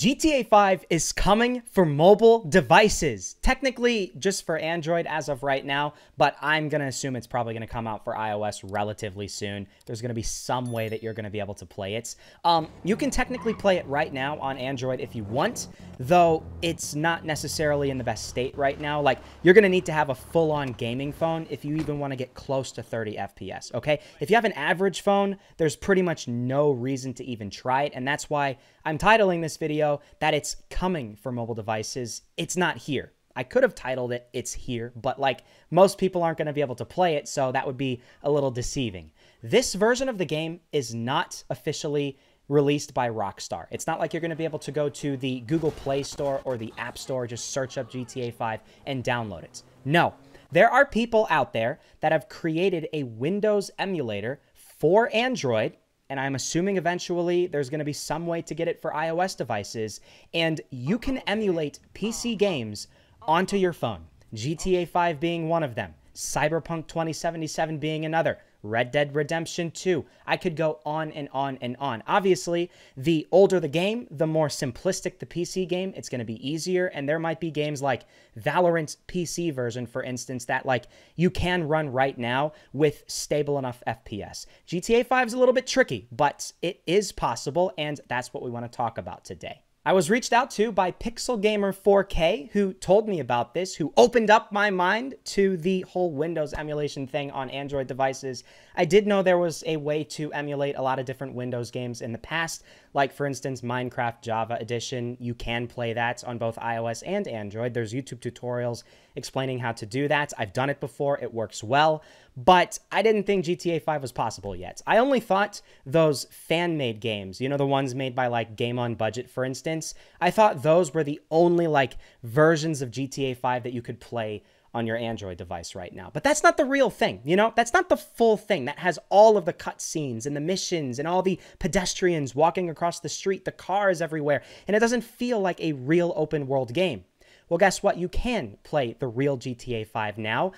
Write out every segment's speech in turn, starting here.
GTA 5 is coming for mobile devices. Technically, just for Android as of right now, but I'm going to assume it's probably going to come out for iOS relatively soon. There's going to be some way that you're going to be able to play it. You can technically play it right now on Android if you want, though it's not necessarily in the best state right now. Like, you're going to need to have a full-on gaming phone if you even want to get close to 30 FPS, okay? If you have an average phone, there's pretty much no reason to even try it, and that's why I'm titling this video that it's coming for mobile devices. It's not here. I could have titled it, It's Here, but like most people aren't going to be able to play it, so that would be a little deceiving. This version of the game is not officially released by Rockstar. It's not like you're going to be able to go to the Google Play Store or the App Store, just search up GTA 5 and download it. No, there are people out there that have created a Windows emulator for Android, and I'm assuming eventually there's going to be some way to get it for iOS devices, and you can emulate PC games onto your phone. GTA 5 being one of them, Cyberpunk 2077 being another, Red Dead Redemption 2. I could go on and on and on. Obviously, the older the game, the more simplistic the PC game, it's going to be easier, and there might be games like Valorant's PC version, for instance, that like you can run right now with stable enough FPS. GTA 5 is a little bit tricky, but it is possible, and that's what we want to talk about today. I was reached out to by Pixel Gamer 4K, who told me about this, who opened up my mind to the whole Windows emulation thing on Android devices. I did know there was a way to emulate a lot of different Windows games in the past, like, for instance, Minecraft Java Edition. You can play that on both iOS and Android. There's YouTube tutorials explaining how to do that. I've done it before. It works well, but I didn't think GTA 5 was possible yet. I only thought those fan-made games, you know, the ones made by, like, Game On Budget, for instance, I thought those were the only, like, versions of GTA 5 that you could play on your Android device right now. But that's not the real thing, you know? That's not the full thing that has all of the cutscenes and the missions and all the pedestrians walking across the street, the cars everywhere, and it doesn't feel like a real open world game. Well, guess what? You can play the real GTA 5 now.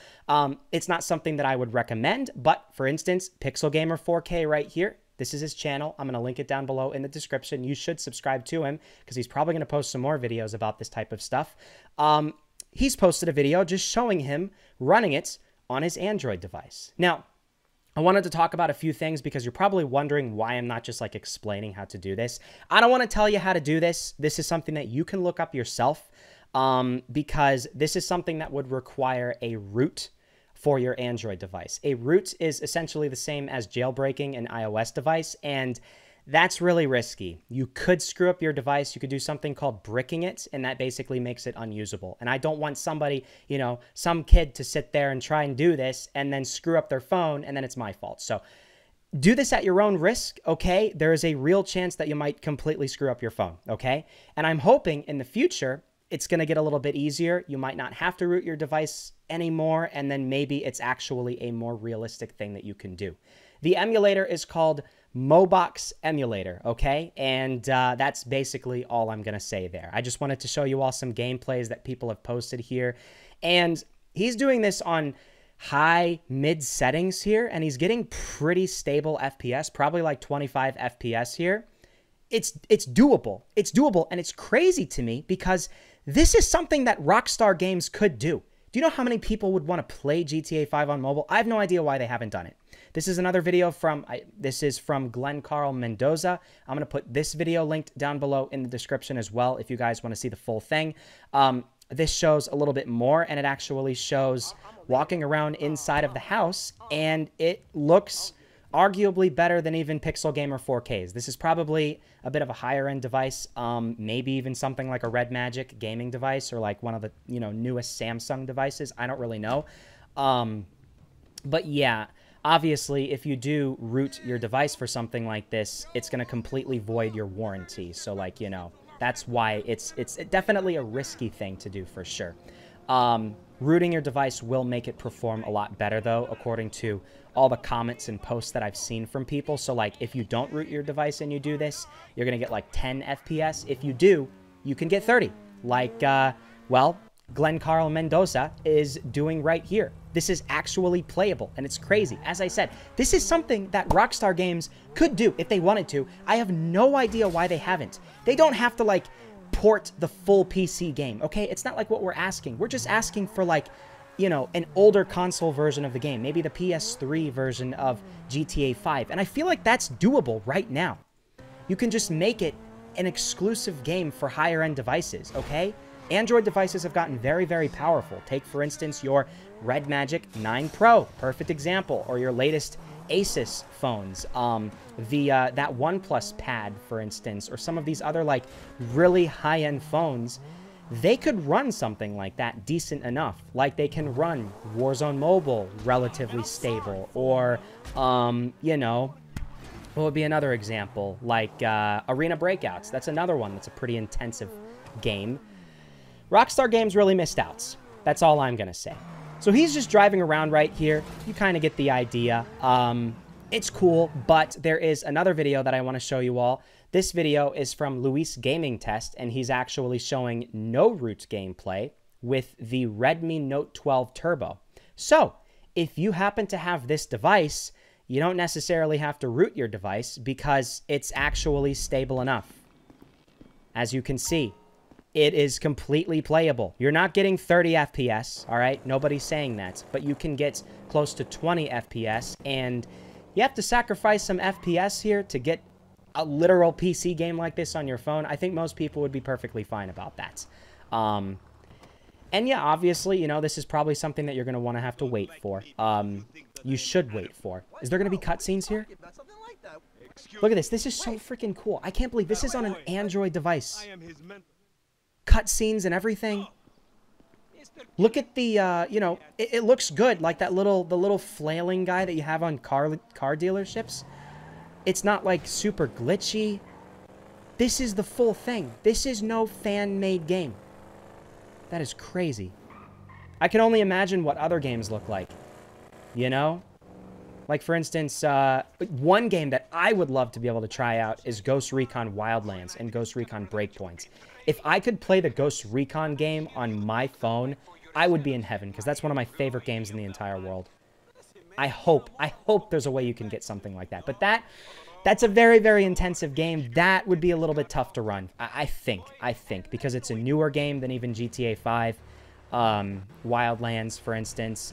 It's not something that I would recommend, but for instance, Pixel Gamer 4K right here, this is his channel. I'm going to link it down below in the description. You should subscribe to him because he's probably going to post some more videos about this type of stuff. He's posted a video just showing him running it on his Android device. Now, I wanted to talk about a few things because you're probably wondering why I'm not just like explaining how to do this. I don't want to tell you how to do this. This is something that you can look up yourself because this is something that would require a root for your Android device. A root is essentially the same as jailbreaking an iOS device, and that's really risky. You could screw up your device. You could do something called bricking it, and that basically makes it unusable. And I don't want somebody, you know, some kid to sit there and try and do this and then screw up their phone, and then it's my fault. So do this at your own risk, okay? There is a real chance that you might completely screw up your phone, okay? And I'm hoping in the future it's going to get a little bit easier. You might not have to root your device anymore, and then maybe it's actually a more realistic thing that you can do. The emulator is called Mobox emulator, okay? And that's basically all I'm going to say there. I just wanted to show you all some gameplays that people have posted here. And he's doing this on high, mid settings here, and he's getting pretty stable FPS, probably like 25 FPS here. It's doable. It's doable, and it's crazy to me because this is something that Rockstar Games could do. Do you know how many people would want to play GTA 5 on mobile? I have no idea why they haven't done it. This is another video from, this is from Glenn Carl Mendoza. I'm going to put this video linked down below in the description as well if you guys want to see the full thing. This shows a little bit more, and it actually shows walking around inside of the house, and it looks arguably better than even Pixel Gamer 4K's. This is probably a bit of a higher end device, maybe even something like a Red Magic gaming device or like one of the, you know, newest Samsung devices. I don't really know. But yeah, obviously if you do root your device for something like this, it's going to completely void your warranty. So like, you know, that's why it's definitely a risky thing to do for sure. Rooting your device will make it perform a lot better, though, according to all the comments and posts that I've seen from people. So, like, if you don't root your device and you do this, you're going to get, like, 10 FPS. If you do, you can get 30. Like, well, Glenn Carl Mendoza is doing right here. This is actually playable, and it's crazy. As I said, this is something that Rockstar Games could do if they wanted to. I have no idea why they haven't. They don't have to, like, port the full PC game, okay? It's not like what we're asking. We're just asking for, like, you know, an older console version of the game. Maybe the PS3 version of GTA 5. And I feel like that's doable right now. You can just make it an exclusive game for higher-end devices, okay? Android devices have gotten very, very powerful. Take, for instance, your Red Magic 9 Pro, perfect example, or your latest Asus phones, that OnePlus Pad, for instance, or some of these other, like, really high-end phones. They could run something like that decent enough. Like, they can run Warzone Mobile relatively stable, or, you know, what would be another example? Like, Arena Breakouts. That's another one that's a pretty intensive game. Rockstar Games really missed out. That's all I'm going to say. So he's just driving around right here. You kind of get the idea. It's cool, but there is another video that I want to show you all. This video is from Luis Gaming Test, and he's actually showing no root gameplay with the Redmi Note 12 Turbo. So if you happen to have this device, you don't necessarily have to root your device because it's actually stable enough. As you can see, it is completely playable. You're not getting 30 FPS, all right? Nobody's saying that, but you can get close to 20 FPS, and you have to sacrifice some FPS here to get a literal PC game like this on your phone. I think most people would be perfectly fine about that. And yeah, obviously, you know, this is probably something that you're going to want to have to wait for. You should wait for. Is there going to be cutscenes here? Look at this. This is so freaking cool. I can't believe this is on an Android device. Cutscenes and everything. Look at the, you know, it looks good. Like the little flailing guy that you have on car dealerships. It's not, like, super glitchy. This is the full thing. This is no fan-made game. That is crazy. I can only imagine what other games look like. You know? Like, for instance, one game that I would love to be able to try out is Ghost Recon Wildlands and Ghost Recon Breakpoints. If I could play the Ghost Recon game on my phone, I would be in heaven, because that's one of my favorite games in the entire world. I hope there's a way you can get something like that. But that's a very, very intensive game. That would be a little bit tough to run, I think, because it's a newer game than even GTA 5, Wildlands, for instance.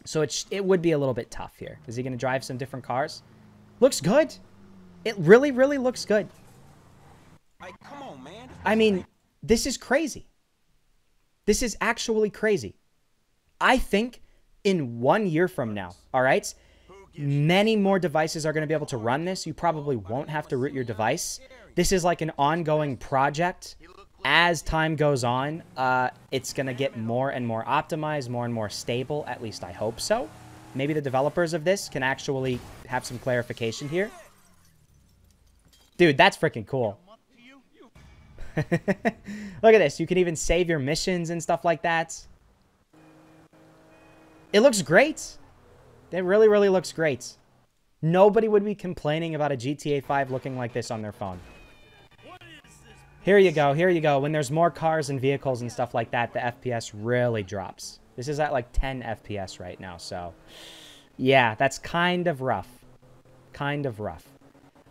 So it would be a little bit tough here. Is he going to drive some different cars? Looks good. It really, really looks good. Come on, man. I mean, this is crazy. This is actually crazy. I think in 1 year from now, all right, many more devices are going to be able to run this. You probably won't have to root your device. This is like an ongoing project. As time goes on, it's going to get more and more optimized, more and more stable. At least I hope so. Maybe the developers of this can actually have some clarification here. Dude, that's freaking cool. Look at this. You can even save your missions and stuff like that. It looks great. It really, really looks great. Nobody would be complaining about a GTA 5 looking like this on their phone. Here you go. Here you go. When there's more cars and vehicles and stuff like that, the FPS really drops. This is at like 10 FPS right now. So, yeah, that's kind of rough. Kind of rough.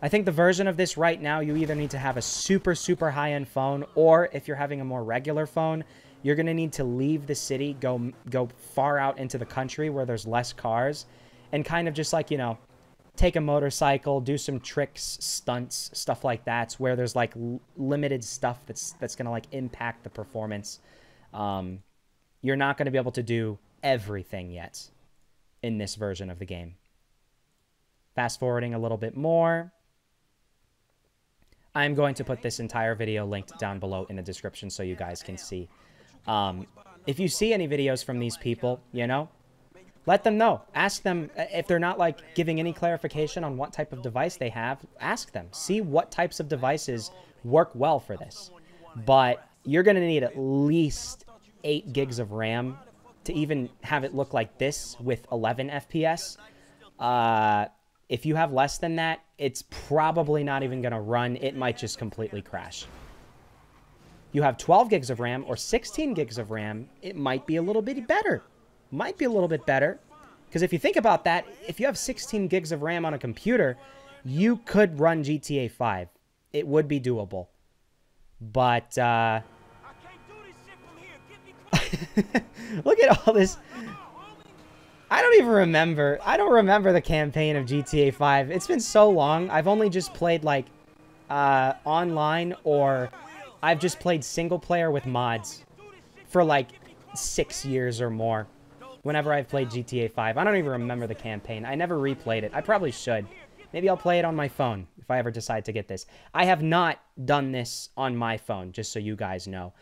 I think the version of this right now, you either need to have a super, super high-end phone, or if you're having a more regular phone, you're going to need to leave the city, go far out into the country where there's less cars, and kind of just like, you know, take a motorcycle, do some tricks, stunts, stuff like that, where there's like limited stuff that's going to like impact the performance. You're not going to be able to do everything yet in this version of the game. Fast forwarding a little bit more. I'm going to put this entire video linked down below in the description so you guys can see. If you see any videos from these people, you know, let them know. Ask them if they're not like giving any clarification on what type of device they have. Ask them. See what types of devices work well for this. But you're going to need at least 8 gigs of RAM to even have it look like this with 11 FPS. If you have less than that, it's probably not even going to run. It might just completely crash. You have 12 gigs of RAM or 16 gigs of RAM, it might be a little bit better. Might be a little bit better. Because if you think about that, if you have 16 gigs of RAM on a computer, you could run GTA 5. It would be doable. But, I can't do this shit from here. Get me look at all this. I don't even remember. I don't remember the campaign of GTA 5. It's been so long. I've only just played, like, online, or I've just played single player with mods for, like, 6 years or more. Whenever I've played GTA 5. I don't even remember the campaign. I never replayed it. I probably should. Maybe I'll play it on my phone if I ever decide to get this. I have not done this on my phone, just so you guys know,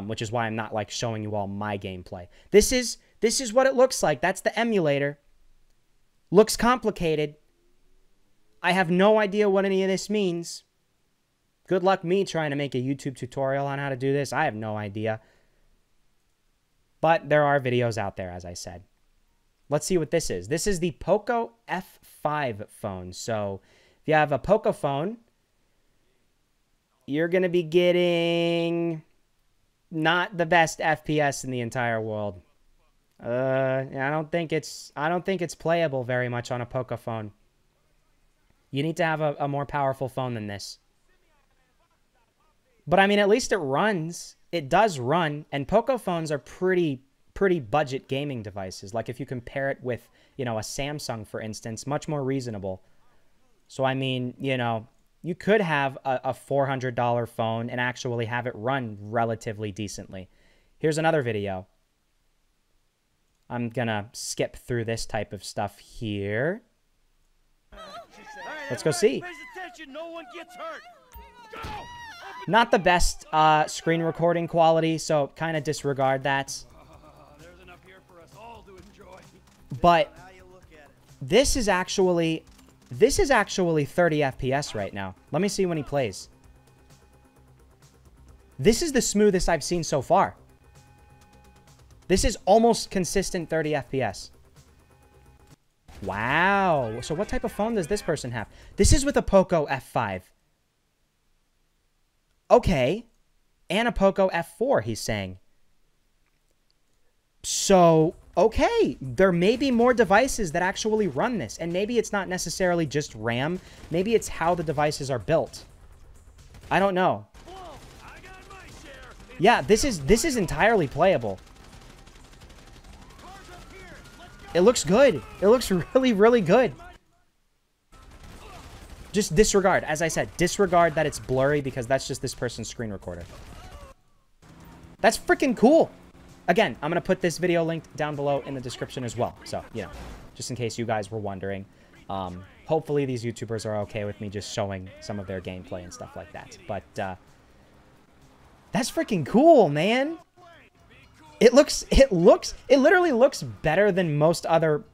which is why I'm not, like, showing you all my gameplay. This is what it looks like. That's the emulator. Looks complicated. I have no idea what any of this means. Good luck me trying to make a YouTube tutorial on how to do this. I have no idea. But there are videos out there, as I said. Let's see what this is. This is the Poco F5 phone. So if you have a Poco phone, you're going to be getting not the best FPS in the entire world. I don't think it's playable very much on a Poco phone. You need to have a more powerful phone than this. But I mean, at least it runs. It does run, and Poco phones are pretty budget gaming devices. Like if you compare it with, you know, a Samsung, for instance, much more reasonable. So I mean, you know, you could have a $400 phone and actually have it run relatively decently. Here's another video. I'm gonna skip through this type of stuff here. Let's go see. Not the best screen recording quality, so kind of disregard that. But this is actually 30 FPS right now. Let me see when he plays. This is the smoothest I've seen so far. This is almost consistent 30 FPS. Wow. So what type of phone does this person have? This is with a Poco F5. Okay. And a Poco F4, he's saying. So, okay. There may be more devices that actually run this. And maybe it's not necessarily just RAM. Maybe it's how the devices are built. I don't know. Yeah, this is entirely playable. It looks good. It looks really, really good. Just disregard. As I said, disregard that it's blurry because that's just this person's screen recorder. That's freaking cool. Again, I'm going to put this video linked down below in the description as well. So, you know, just in case you guys were wondering. Hopefully these YouTubers are okay with me just showing some of their gameplay and stuff like that. But, that's freaking cool, man. It literally looks better than most other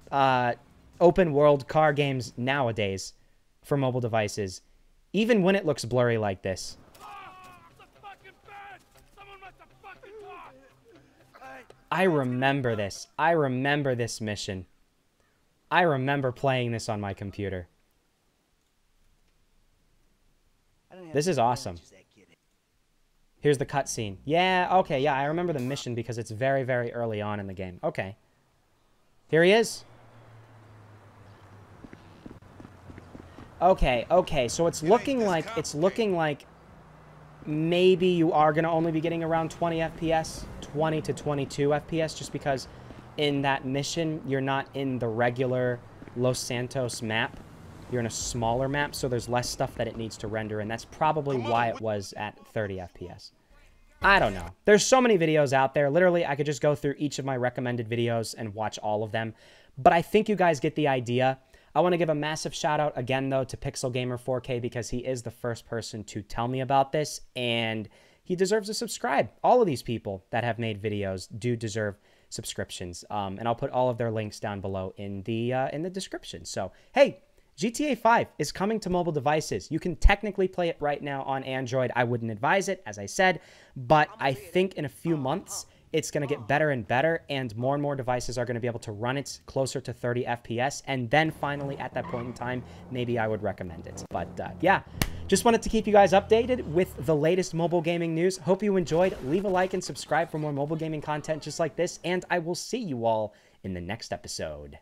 open world car games nowadays for mobile devices, even when it looks blurry like this. I remember this. I remember this mission. I remember playing this on my computer. This is awesome. Here's the cutscene. Yeah, okay, yeah, I remember the mission because it's very, very early on in the game. Okay. Here he is. Okay, okay, so it's looking like maybe you are going to only be getting around 20 FPS, 20 to 22 FPS, just because in that mission, you're not in the regular Los Santos map. You're in a smaller map, so there's less stuff that it needs to render, and that's probably why it was at 30 FPS. I don't know. There's so many videos out there. Literally, I could just go through each of my recommended videos and watch all of them, but I think you guys get the idea. I want to give a massive shout out again, though, to Pixel Gamer 4K because he is the first person to tell me about this, and he deserves a subscribe. All of these people that have made videos do deserve subscriptions, and I'll put all of their links down below in the description. So, hey, GTA 5 is coming to mobile devices. You can technically play it right now on Android. I wouldn't advise it, as I said, but I think in a few months, it's going to get better and better, and more devices are going to be able to run it closer to 30 FPS, and then finally, at that point in time, maybe I would recommend it. But, yeah, just wanted to keep you guys updated with the latest mobile gaming news. Hope you enjoyed. Leave a like and subscribe for more mobile gaming content just like this, and I will see you all in the next episode.